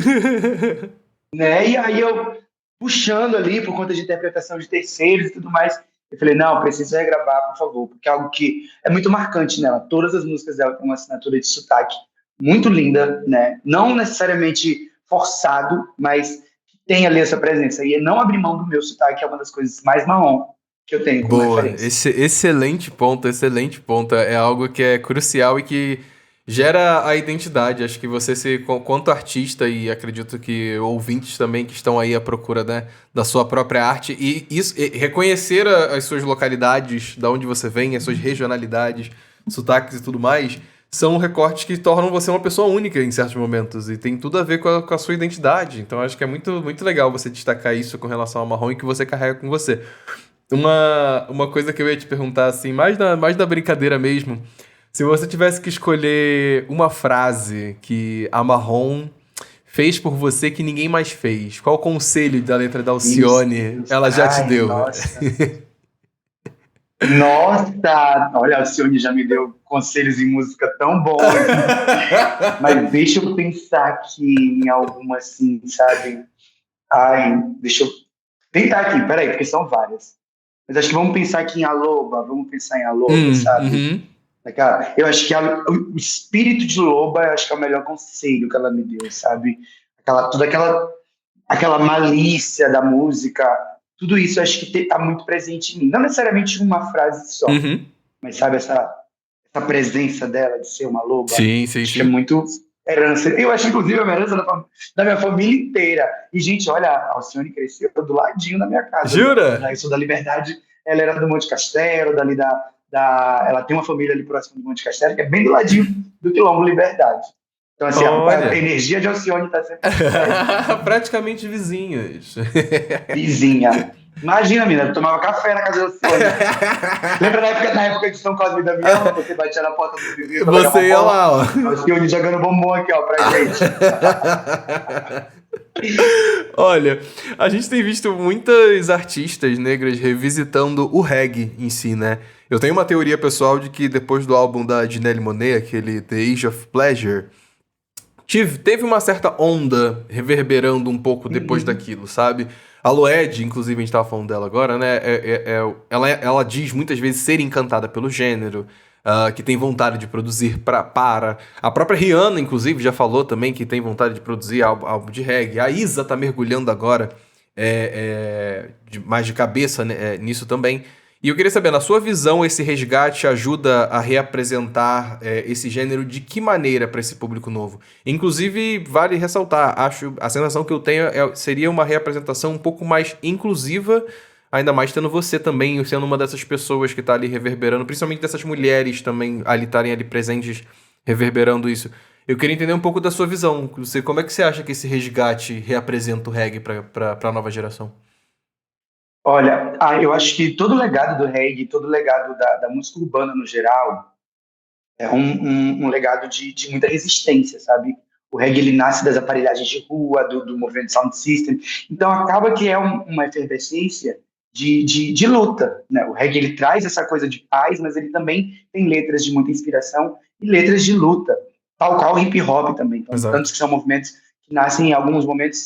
Né? E aí eu, puxando ali, por conta de interpretação de terceiros e tudo mais, eu falei, não, preciso regravar, por favor, porque é algo que é muito marcante nela. Todas as músicas dela têm uma assinatura de sotaque muito linda, né? Não necessariamente forçado, mas tem ali essa presença. E não abrir mão do meu sotaque é uma das coisas mais marrom que eu tenho como Boa, referência. excelente ponto, excelente ponto. É algo que é crucial e que gera a identidade. Acho que você, quanto artista, e acredito que ouvintes também que estão aí à procura, né, da sua própria arte, e isso, e reconhecer as suas localidades, da onde você vem, as suas regionalidades, sotaques e tudo mais, são recortes que tornam você uma pessoa única em certos momentos e tem tudo a ver com a sua identidade. Então acho que é muito, muito legal você destacar isso com relação ao marrom e que você carrega com você. Uma coisa que eu ia te perguntar, assim, mais da brincadeira mesmo. Se você tivesse que escolher uma frase que a Marrom fez por você que ninguém mais fez, qual conselho da letra da Meu Alcione Deus. ela já te Ai, deu? nossa. Nossa! Olha, a Alcione já me deu conselhos em música tão bons. Mas deixa eu pensar aqui em alguma assim, sabe? Ai, deixa eu tentar aqui, peraí, porque são várias. Mas acho que vamos pensar aqui em Aloba, vvamos pensar em Aloba, sabe? Uhum. Cara, eu acho que o espírito de Loba, eu acho que é o melhor conselho que ela me deu, sabe? Toda aquela malícia da música, tudo isso eu acho que está muito presente em mim. Não necessariamente uma frase só, Uhum. mas sabe essa presença dela de ser uma loba, Sim, sim, acho que é sim. muito herança. Eu acho, inclusive, é uma herança da minha família inteira. E, gente, olha, a Alcione cresceu do ladinho da minha casa. Jura? Eu sou da Liberdade, ela era do Monte Castelo, dali ela tem uma família ali próximo do Monte Castelo, que é bem do ladinho do Quilombo Liberdade. Então, assim, a Olha. energia de Alcione está sempre por perto. Praticamente vizinhos. Vizinha. Imagina, menina, eu tomava café na casa da Alcione. Lembra na época de São Cosme e Damião, que você batia na porta do vizinho para pegar Você ia bombom? lá, ó. A Alcione jogando bombom aqui, ó, pra gente. Olha, a gente tem visto muitas artistas negras revisitando o reggae em si, né? Eu tenho uma teoria pessoal de que depois do álbum da Janelle Monáe, aquele The Age of Pleasure, teve uma certa onda reverberando um pouco depois Uhum. daquilo, sabe? A Loed, inclusive a gente tava falando dela agora, né? Ela diz muitas vezes ser encantada pelo gênero, que tem vontade de produzir para. A própria Rihanna, inclusive, já falou também que tem vontade de produzir álbum de reggae. A Isa tá mergulhando agora mais de cabeça, né, nisso também. E eu queria saber, na sua visão, esse resgate ajuda a reapresentar esse gênero de que maneira para esse público novo? Inclusive, vale ressaltar, acho a sensação que eu tenho seria uma reapresentação um pouco mais inclusiva, ainda mais tendo você também sendo uma dessas pessoas que está ali reverberando, principalmente dessas mulheres também ali estarem ali presentes reverberando isso. Eu queria entender um pouco da sua visão. Você, como é que você acha que esse resgate reapresenta o reggae para a nova geração? Olha, eu acho que todo o legado do reggae, todo o legado da música urbana no geral, é um legado de muita resistência, sabe? O reggae ele nasce das aparelhagens de rua, do movimento sound system, então acaba que é uma efervescência de luta, né? O reggae ele traz essa coisa de paz, mas ele também tem letras de muita inspiração e letras de luta, tal qual o hip hop também. Então, tantos Exato. que são movimentos nascem em alguns momentos,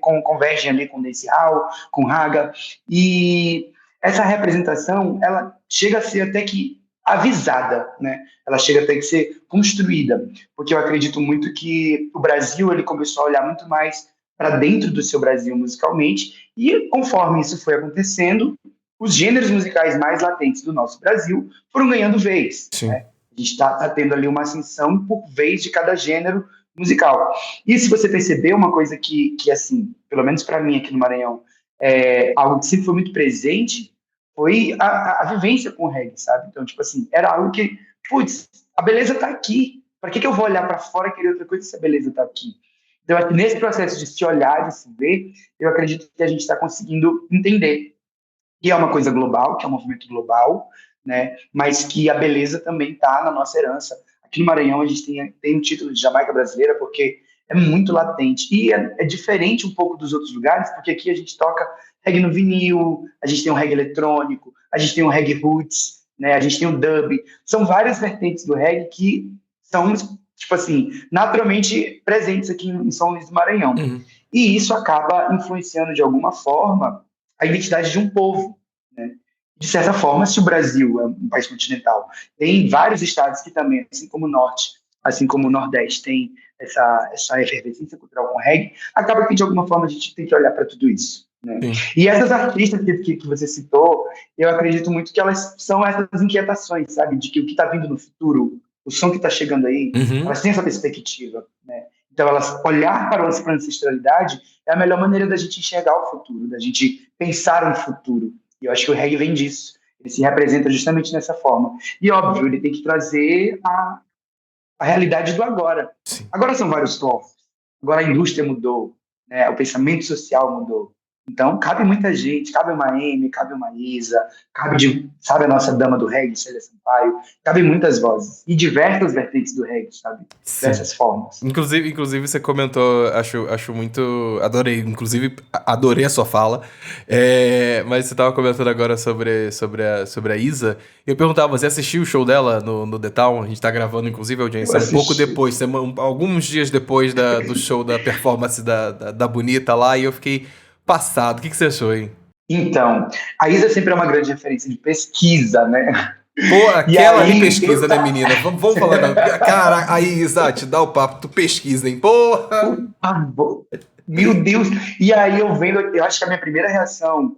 convergem ali com dancehall, com raga, e essa representação, ela chega a ser até que avisada, né? Ela chega até que ser construída, porque eu acredito muito que o Brasil ele começou a olhar muito mais para dentro do seu Brasil musicalmente, e conforme isso foi acontecendo, os gêneros musicais mais latentes do nosso Brasil foram ganhando vez, Sim. né? A gente está tendo ali uma ascensão por vez de cada gênero musical. E se você perceber uma coisa que assim, pelo menos para mim aqui no Maranhão, algo que sempre foi muito presente, foi a vivência com o reggae, sabe? Então, tipo assim, era algo que, putz, a beleza tá aqui. Para que eu vou olhar para fora e querer outra coisa se a beleza tá aqui? Então, nesse processo de se olhar, de se ver, eu acredito que a gente está conseguindo entender que é uma coisa global, que é um movimento global, né? Mas que a beleza também está na nossa herança. Aqui no Maranhão a gente tem um título de Jamaica brasileira porque é muito latente. E é diferente um pouco dos outros lugares, porque aqui a gente toca reggae no vinil, a gente tem um reggae eletrônico, a gente tem um reggae roots, né? A gente tem um dub. São várias vertentes do reggae que são, tipo assim, naturalmente presentes aqui em São Luís do Maranhão. Uhum. E isso acaba influenciando de alguma forma a identidade de um povo, né? De certa forma, se o Brasil é um país continental, tem vários estados que também, assim como o Norte, assim como o Nordeste, tem essa efervescência cultural com reggae, acaba que, de alguma forma, a gente tem que olhar para tudo isso, né? E essas artistas que você citou, eu acredito muito que elas são essas inquietações, sabe? De que o que está vindo no futuro, o som que está chegando aí, elas têm essa perspectiva, né? Então, elas olhar para a ancestralidade é a melhor maneira da gente enxergar o futuro, da gente pensar um futuro. E eu acho que o reggae vem disso. Ele se representa justamente nessa forma. E, óbvio, ele tem que trazer a realidade do agora. Sim. Agora são vários corpos. Agora a indústria mudou, né? O pensamento social mudou. Então, cabe muita gente, cabe uma Amy, cabe uma Isa, sabe, a nossa dama do reggae, Célia Sampaio, cabe muitas vozes, e diversas vertentes do reggae, sabe? Diversas formas. Inclusive você comentou, acho muito, adorei a sua fala, mas você tava comentando agora sobre a Isa, e eu perguntava, você assistiu o show dela no The Town? A gente tá gravando, inclusive, a audiência um pouco depois, alguns dias depois do show, da performance da Bonita lá, e eu fiquei passado. O que você achou, hein? Então, a Isa sempre é uma grande referência de pesquisa, né? Pô, aquela ali pesquisa, né, menina? Vamos falar. Cara, a Isa, te dá o papo, tu pesquisa, hein? Porra! Meu Deus! E aí eu acho que a minha primeira reação,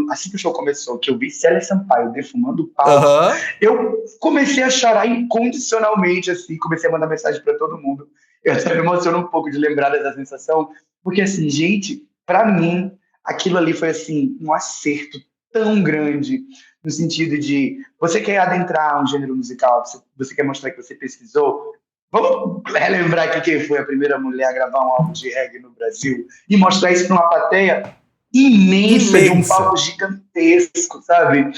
assim que o show começou, que eu vi Célia Sampaio defumando o palco, eu comecei a chorar incondicionalmente, assim, comecei a mandar mensagem para todo mundo. Eu até me emociono um pouco de lembrar dessa sensação, porque assim, gente, para mim, aquilo ali foi assim, um acerto tão grande, no sentido de você quer adentrar um gênero musical, você quer mostrar que você pesquisou. Vamos relembrar que quem foi a primeira mulher a gravar um álbum de reggae no Brasil e mostrar isso para uma plateia imensa, de um palco gigantesco, sabe?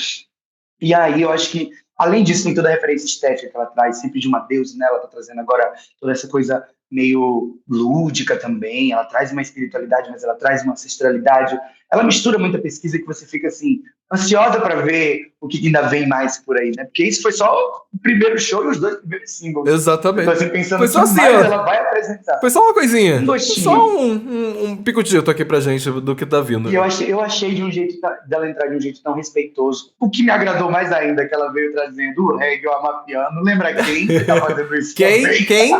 E aí eu acho que, além disso, tem toda a referência estética que ela traz, sempre de uma deusa, né? Ela tá trazendo agora toda essa coisa meio lúdica também, ela traz uma espiritualidade, mas ela traz uma ancestralidade. Ela mistura muita pesquisa que você fica, assim, ansiosa para ver o que ainda vem mais por aí, né? Porque isso foi só o primeiro show e os 2 primeiros singles. Exatamente. Então, assim, pensando foi só que assim, mais ela vai apresentar. Foi só uma coisinha. Um gostinho. Só um picotito aqui pra gente do que tá vindo. E eu achei de um jeito dela entrar de um jeito tão respeitoso. O que me agradou mais ainda é que ela veio trazendo o reggae, o amapiano. Lembra quem tá fazendo isso? Quem? Quem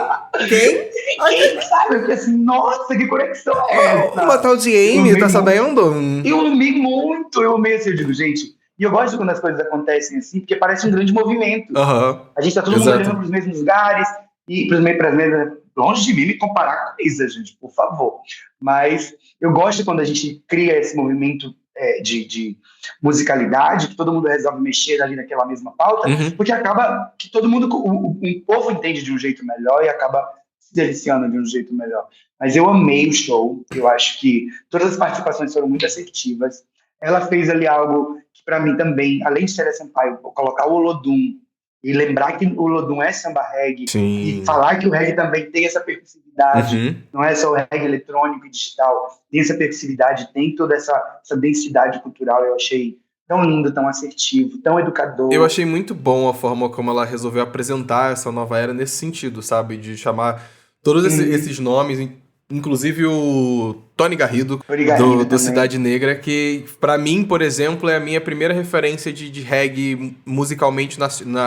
sabe? Porque assim, nossa, que conexão é essa? Uma tal de Amy, tá sabendo? Eu amei muito, eu amei assim, eu digo, gente. E eu gosto quando as coisas acontecem assim, porque parece um grande movimento. A gente tá todo mundo olhando pros mesmos lugares, e pras mesmas. Longe de mim me comparar com Isa, gente, por favor. Mas eu gosto quando a gente cria esse movimento de musicalidade, que todo mundo resolve mexer ali naquela mesma pauta, porque acaba que todo mundo, o povo entende de um jeito melhor e acaba se deliciando de um jeito melhor. Mas eu amei o show, eu acho que todas as participações foram muito assertivas. Ela fez ali algo que, para mim, também, além de Célia Sampaio, colocar o Olodum e lembrar que o Olodum é samba reggae. Sim. E falar que o reggae também tem essa percussividade, não é só o reggae eletrônico e digital, tem essa percussividade, tem toda essa densidade cultural. Eu achei tão lindo, tão assertivo, tão educador. Eu achei muito bom a forma como ela resolveu apresentar essa nova era nesse sentido, sabe? De chamar todos esses nomes Inclusive o Tony Garrido, Tony Garrido do também. Cidade Negra, que pra mim, por exemplo, é a minha primeira referência de reggae musicalmente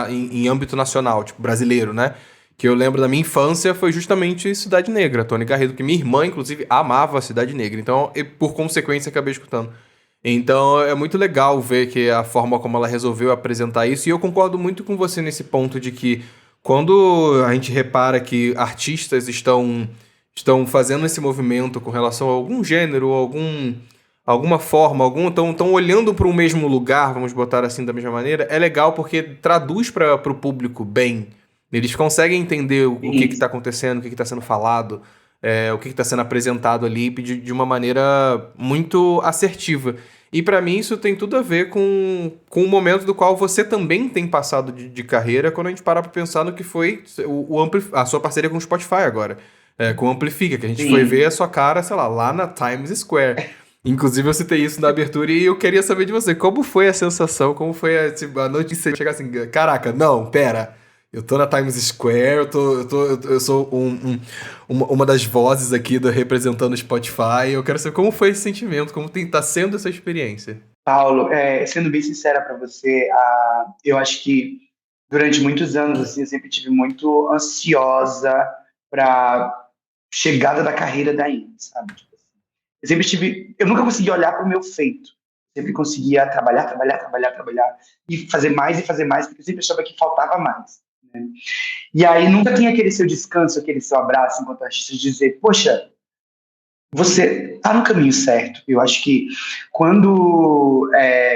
em âmbito nacional, tipo brasileiro, né? Que eu lembro da minha infância foi justamente Cidade Negra, Tony Garrido, que minha irmã, inclusive, amava Cidade Negra. Então, por consequência, acabei escutando. Então, é muito legal ver que a forma como ela resolveu apresentar isso. E eu concordo muito com você nesse ponto de que quando a gente repara que artistas estão fazendo esse movimento com relação a algum gênero, alguma forma, estão olhando para o mesmo lugar, vamos botar assim da mesma maneira, é legal porque traduz para o público bem. Eles conseguem entender o que Sim, está acontecendo, o que está sendo falado, o que está sendo apresentado ali de uma maneira muito assertiva. E para mim isso tem tudo a ver com o momento do qual você também tem passado de carreira quando a gente parar para pensar no que foi a sua parceria com o Spotify agora. Com o Amplifica, que a gente foi ver a sim. sua cara, sei lá na Times Square. Inclusive, eu citei isso na abertura e eu queria saber de você, como foi a sensação, como foi a notícia de chegar assim, caraca, não, pera, eu tô na Times Square, eu sou uma das vozes aqui representando o Spotify, eu quero saber como foi esse sentimento, tá sendo essa experiência. Paulo, sendo bem sincera para você, eu acho que durante muitos anos assim, eu sempre tive muito ansiosa para chegada da carreira da Indy, sabe? Tipo assim, eu nunca consegui olhar para o meu feito. Sempre conseguia trabalhar, trabalhar, trabalhar, trabalhar e fazer mais, porque eu sempre achava que faltava mais. Né? E aí nunca tinha aquele seu descanso, aquele seu abraço enquanto artista de dizer, poxa, você está no caminho certo. Eu acho que quando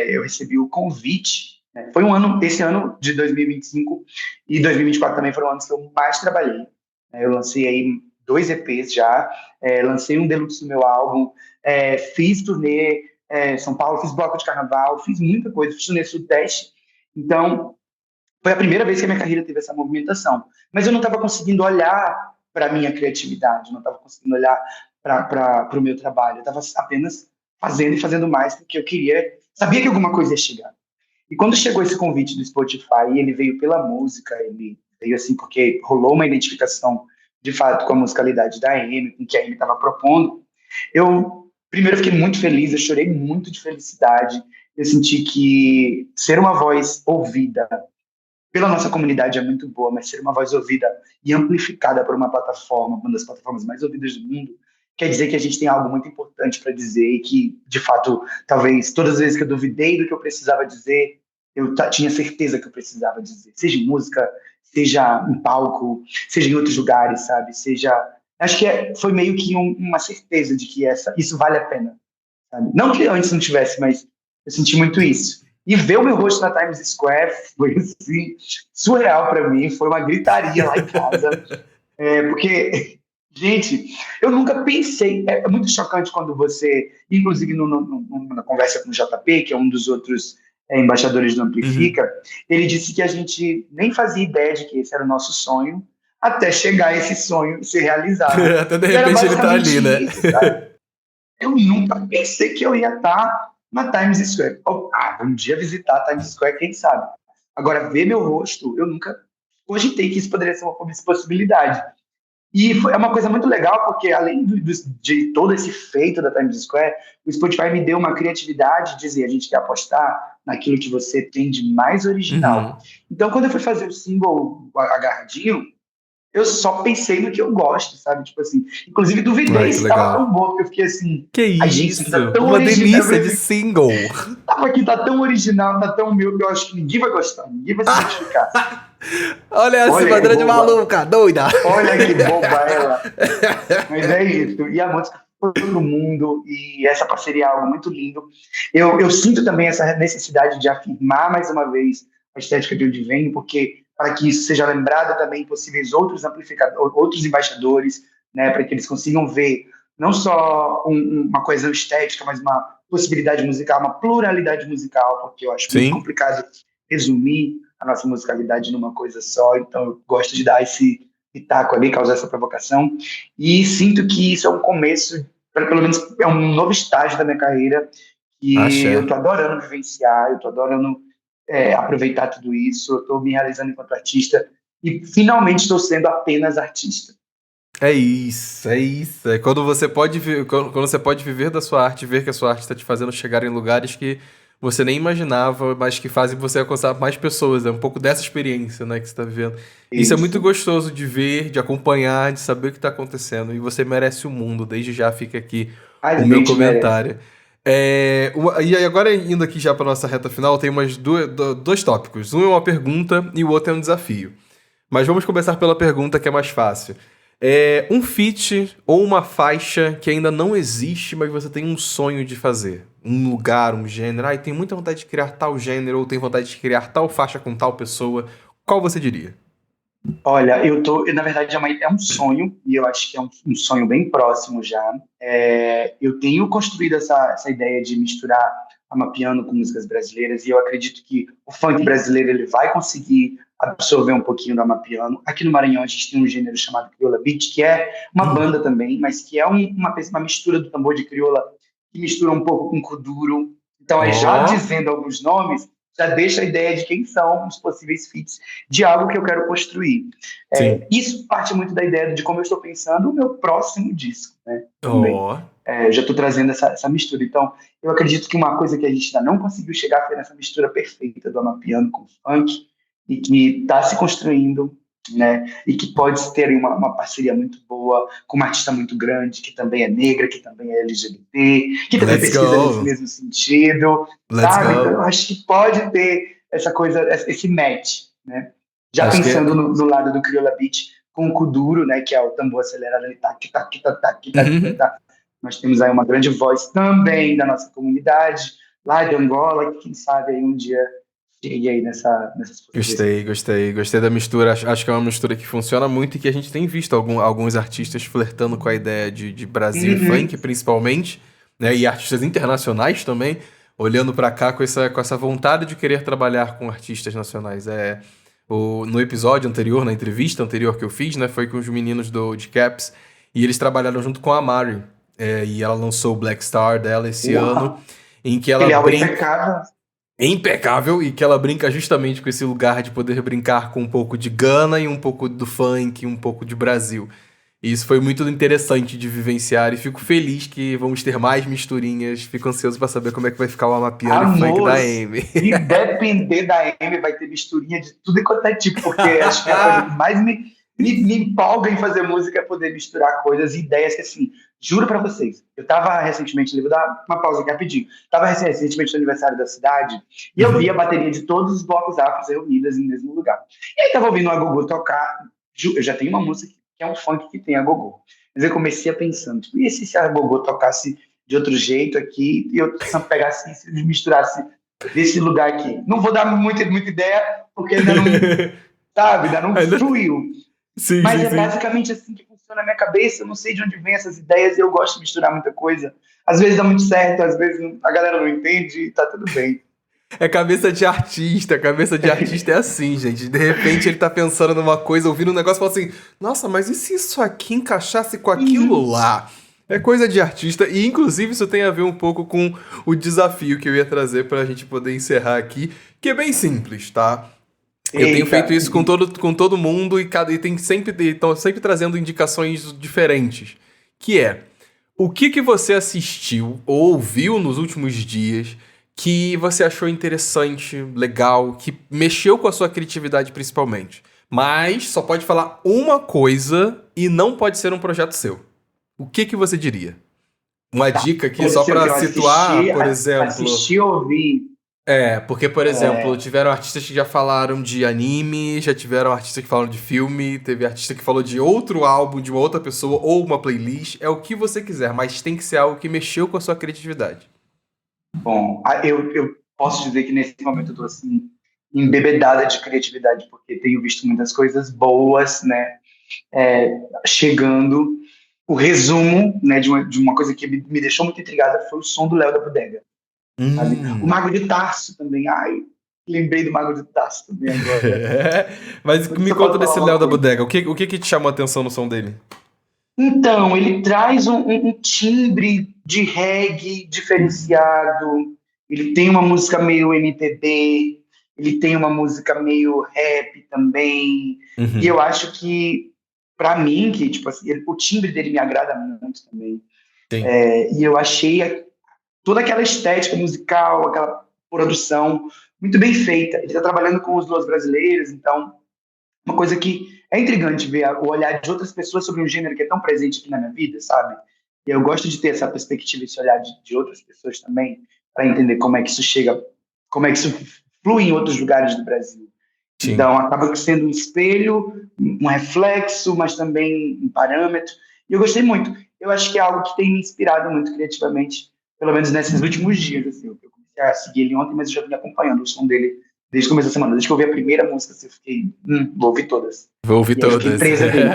eu recebi o convite, né, foi esse ano de 2025 e 2024 também foram anos que eu mais trabalhei. Eu lancei aí 2 EPs já, lancei um deluxe do meu álbum, fiz turnê São Paulo, fiz bloco de carnaval, fiz muita coisa, fiz turnê Sudeste. Então, foi a primeira vez que a minha carreira teve essa movimentação. Mas eu não estava conseguindo olhar para a minha criatividade, não estava conseguindo olhar para o meu trabalho. Eu estava apenas fazendo e fazendo mais porque eu queria, sabia que alguma coisa ia chegar. E quando chegou esse convite do Spotify, ele veio pela música, ele veio assim porque rolou uma identificação de fato com a musicalidade da Amy, com o que a Amy estava propondo. Eu primeiro fiquei muito feliz, eu chorei muito de felicidade. Eu senti que ser uma voz ouvida pela nossa comunidade é muito boa, mas ser uma voz ouvida e amplificada por uma plataforma, uma das plataformas mais ouvidas do mundo, quer dizer que a gente tem algo muito importante para dizer e que, de fato, talvez todas as vezes que eu duvidei do que eu precisava dizer, eu tinha certeza que eu precisava dizer, seja em música, seja em palco, seja em outros lugares, sabe? Seja, acho que foi meio que uma certeza de que isso vale a pena, sabe? Não que antes não tivesse, mas eu senti muito isso. E ver o meu rosto na Times Square foi assim, surreal para mim, foi uma gritaria lá em casa, porque, gente, eu nunca pensei, é muito chocante quando você, inclusive na conversa com o JP, que é um dos outros embaixadores do Uhum. Amplifica, ele disse que a gente nem fazia ideia de que esse era o nosso sonho, até chegar esse sonho ser realizado. Até de E era repente ele tá ali, né? basicamente isso, sabe? Eu nunca pensei que eu ia estar na Times Square. Um dia visitar a Times Square, quem sabe? Agora, ver meu rosto, eu nunca cogitei que isso poderia ser uma possibilidade. E é uma coisa muito legal, porque além de todo esse feito da Times Square, o Spotify me deu uma criatividade de dizer, a gente quer apostar naquilo que você tem de mais original. Uhum. Então, quando eu fui fazer o single Agarradinho, eu só pensei no que eu gosto, sabe? Tipo assim, inclusive Ai, duvidei que se tava legal. tão bom, porque eu fiquei assim, Que ai gente, isso aqui tá isso? tão Uma original, delícia de single. tava aqui, tá tão original, tá tão meu, que eu acho que ninguém vai gostar, ninguém vai se identificar. Olha essa Olha que bandeira de boba, maluca, doida. olha que boba ela. Mas é isso, e a música foi todo mundo, e essa parceria é algo muito lindo. Eu sinto também essa necessidade de afirmar mais uma vez a estética de onde venho, porque para que isso seja lembrado também possíveis outros amplificadores, outros embaixadores, né, para que eles consigam ver não só uma coisa estética, mas uma possibilidade musical, uma pluralidade musical, porque eu acho muito Sim. complicado resumir a nossa musicalidade numa coisa só, então eu gosto de dar esse pitaco ali, causar essa provocação, e sinto que isso é um começo, pelo menos é um novo estágio da minha carreira, que eu Axé. tô adorando vivenciar, eu tô adorando aproveitar tudo isso, eu tô me realizando enquanto artista, e finalmente estou sendo apenas artista. É isso, é isso. É quando você pode, quando você pode viver da sua arte, ver que a sua arte está te fazendo chegar em lugares que você nem imaginava, mas que fazem você alcançar mais pessoas. É um pouco dessa experiência, né, que você está vivendo. Isso é muito Isso. gostoso de ver, de acompanhar, de saber o que está acontecendo. E você merece o mundo. Desde já fica aqui A o meu gente merece. comentário. E aí agora indo aqui já para nossa reta final, tem dois tópicos. Um é uma pergunta e o outro é um desafio. Mas vamos começar pela pergunta que é mais fácil. É um feat ou uma faixa que ainda não existe, mas você tem um sonho de fazer. Um lugar, um gênero. Ai, tenho muita vontade de criar tal gênero, ou tenho vontade de criar tal faixa com tal pessoa. Qual você diria? Olha, na verdade, é um sonho, e eu acho que é um sonho bem próximo já. Eu tenho construído essa ideia de misturar amapiano com músicas brasileiras, e eu acredito que o funk brasileiro ele vai conseguir absorver um pouquinho do amapiano. Aqui no Maranhão, a gente tem um gênero chamado Crioula Beat, que é uma banda também, mas que é uma mistura do tambor de crioula, que mistura um pouco com kuduro. Então, já Ó, dizendo alguns nomes, já deixa a ideia de quem são os possíveis feats de algo que eu quero construir. sim. Isso parte muito da ideia de como eu estou pensando o meu próximo disco, né? Também. Ó. Eu já estou trazendo essa mistura. Então, eu acredito que uma coisa que a gente ainda não conseguiu chegar foi nessa mistura perfeita do amapiano com o funk e que está se construindo, né? E que pode ter uma parceria muito boa com uma artista muito grande, que também é negra, que também é LGBT, que também Let's pesquisa nesse go. mesmo sentido, Let's sabe? Então, eu go. acho que pode ter essa coisa, esse match, né? Já Acho que pensando é. no lado do Crioula Beat, com o Kuduro, né, que é o tambor acelerado ali, tac, tac, tac, tac, tac, tac, Uhum. tac. Nós temos aí uma grande voz também da nossa comunidade, lá de Angola, que quem sabe aí um dia chegue aí nessas possíveis. Gostei da mistura. Acho que é uma mistura que funciona muito e que a gente tem visto alguns artistas flertando com a ideia de Brasil e Uhum. funk, principalmente, né? E artistas internacionais também, olhando pra cá com essa vontade de querer trabalhar com artistas nacionais. No episódio anterior, na entrevista anterior que eu fiz, né, foi com os meninos de Caps e eles trabalharam junto com a Mari. E ela lançou o Black Star dela esse ano, Uau! em que ela Aquele álbum brinca impecável. impecável e que ela brinca justamente com esse lugar de poder brincar com um pouco de Gana e um pouco do funk, um pouco de Brasil. E isso foi muito interessante de vivenciar e fico feliz que vamos ter mais misturinhas. Fico ansioso para saber como é que vai ficar o Amapiano e funk Amor, da Amy. se depender da Amy, vai ter misturinha de tudo e quanto é tipo, porque acho que a coisa que mais me empolga em fazer música é poder misturar coisas e ideias que, assim, juro pra vocês, eu tava recentemente, vou dar uma pausa aqui rapidinho, tava recentemente no aniversário da cidade e eu vi a Uhum. bateria de todos os blocos afros reunidas no mesmo lugar. E aí tava ouvindo a Gogô tocar, eu já tenho uma música que é um funk que tem a Gogô, mas eu comecei a pensando, tipo, e se a Gogô tocasse de outro jeito aqui e eu pegasse isso e misturasse desse lugar aqui. Não vou dar muita ideia, porque ainda não, sabe, ainda não Ainda- fluiu. Sim, Mas sim, é sim. basicamente assim que funciona a minha cabeça. Eu não sei de onde vem essas ideias e eu gosto de misturar muita coisa. Às vezes dá muito certo, às vezes a galera não entende e tá tudo bem. É cabeça de artista é assim, gente. De repente ele tá pensando numa coisa, ouvindo um negócio e fala assim: nossa, mas e se isso aqui encaixasse com aquilo Uhum. lá? É coisa de artista, e inclusive isso tem a ver um pouco com o desafio que eu ia trazer pra gente poder encerrar aqui, que é bem simples, tá? Eu tenho Eita. feito isso com todo mundo e tem sempre, estão sempre trazendo indicações diferentes. Que é, o que você assistiu ou ouviu nos últimos dias que você achou interessante, legal, que mexeu com a sua criatividade principalmente? Mas só pode falar uma coisa e não pode ser um projeto seu. O que você diria? Uma dica aqui Pode só ser o que para eu situar, assisti, por exemplo. assisti ou ouvi. Porque, por exemplo, tiveram artistas que já falaram de anime, já tiveram artistas que falaram de filme, teve artista que falou de outro álbum, de uma outra pessoa, ou uma playlist. É o que você quiser, mas tem que ser algo que mexeu com a sua criatividade. Bom, eu posso dizer que nesse momento eu estou assim, embebedada de criatividade, porque tenho visto muitas coisas boas, né? Chegando. O resumo, né, de uma coisa que me deixou muito intrigada foi o som do Léo da Bodega, sabe? O Hum. Mago de Tarso também. Ai, lembrei do Mago de Tarso também agora. Mas Mas me você conta pode falar desse uma Léo da coisa. Bodega. O que te chamou a atenção no som dele? Então, ele traz um timbre de reggae diferenciado. Ele tem uma música meio MPB, ele tem uma música meio rap também. E Uhum. eu acho que pra mim, que, tipo assim, o timbre dele me agrada muito também. Sim. E eu achei toda aquela estética musical, aquela produção muito bem feita. Ele tá trabalhando com os Los brasileiros, então, uma coisa que é intrigante ver o olhar de outras pessoas sobre um gênero que é tão presente aqui na minha vida, sabe? E eu gosto de ter essa perspectiva, esse olhar de outras pessoas também, para entender como é que isso chega, como é que isso flui em outros lugares do Brasil. Sim. Então, acaba sendo um espelho, um reflexo, mas também um parâmetro. E eu gostei muito. Eu acho que é algo que tem me inspirado muito criativamente, pelo menos nesses últimos dias. Assim, eu comecei a seguir ele ontem, mas eu já vim acompanhando o som dele desde o começo da semana. Desde que eu ouvi a primeira música, assim, eu fiquei, vou ouvir todas. Vou ouvir E aí eu todas. fiquei presa dele.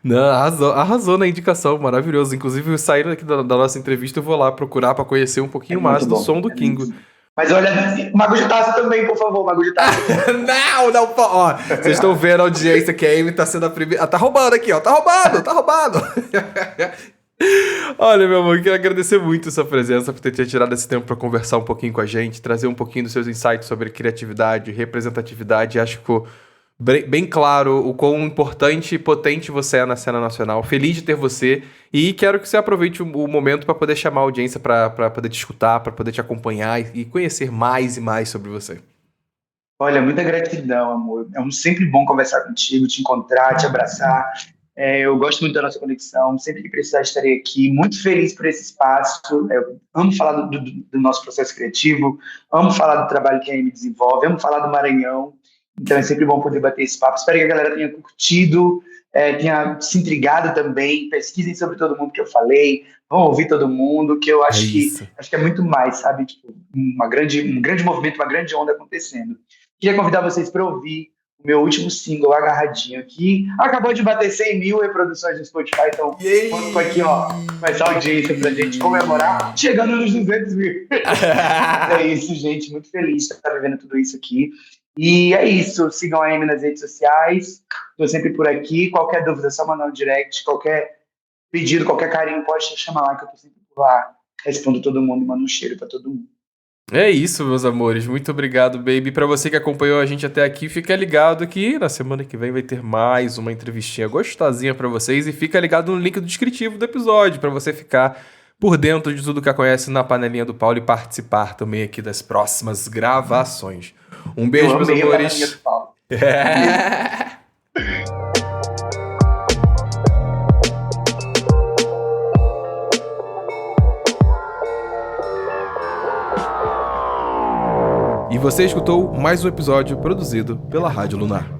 Não, arrasou na indicação, maravilhoso. Inclusive, saindo aqui da nossa entrevista, eu vou lá procurar para conhecer um pouquinho mais do som do Kingo. Mas olha, Mago de Taça também, por favor, Mago de Taça. Não, ó, vocês estão vendo a audiência que a Amy tá sendo a primeira. Ah, tá roubando aqui, ó, tá roubando. Olha, meu amor, eu quero agradecer muito a sua presença, por ter tirado esse tempo para conversar um pouquinho com a gente, trazer um pouquinho dos seus insights sobre criatividade, representatividade. Acho que ficou bem claro o quão importante e potente você é na cena nacional. Feliz de ter você e quero que você aproveite o momento para poder chamar a audiência para poder te escutar, para poder te acompanhar e conhecer mais e mais sobre você. Olha, muita gratidão, amor. É sempre bom conversar contigo, te encontrar, te abraçar. Eu gosto muito da nossa conexão. Sempre que precisar, estarei aqui. Muito feliz por esse espaço. Eu amo falar do nosso processo criativo, amo falar do trabalho que a Amy desenvolve, amo falar do Maranhão. Então é sempre bom poder bater esse papo. Espero que a galera tenha curtido, tenha se intrigado também. Pesquisem sobre todo mundo que eu falei, vão ouvir todo mundo, que eu acho que é muito mais, sabe? Tipo, um grande movimento, uma grande onda acontecendo. Queria convidar vocês para ouvir o meu último single, Agarradinho, que acabou de bater 100 mil reproduções no Spotify, então conto aqui, ó, com essa audiência pra gente comemorar, chegando nos 200 mil. É isso, gente, muito feliz de estar vivendo tudo isso aqui. E é isso, sigam a Amy nas redes sociais, estou sempre por aqui, qualquer dúvida é só mandar um direct, qualquer pedido, qualquer carinho, pode chamar lá que eu estou sempre por lá, respondo todo mundo e mando um cheiro para todo mundo. É isso, meus amores. Muito obrigado, baby. Pra você que acompanhou a gente até aqui, fica ligado que na semana que vem vai ter mais uma entrevistinha gostosinha pra vocês e fica ligado no link do descritivo do episódio pra você ficar por dentro de tudo que acontece na panelinha do Paulo e participar também aqui das próximas gravações. Um beijo, meus amores. E você escutou mais um episódio produzido pela Rádio Lunar.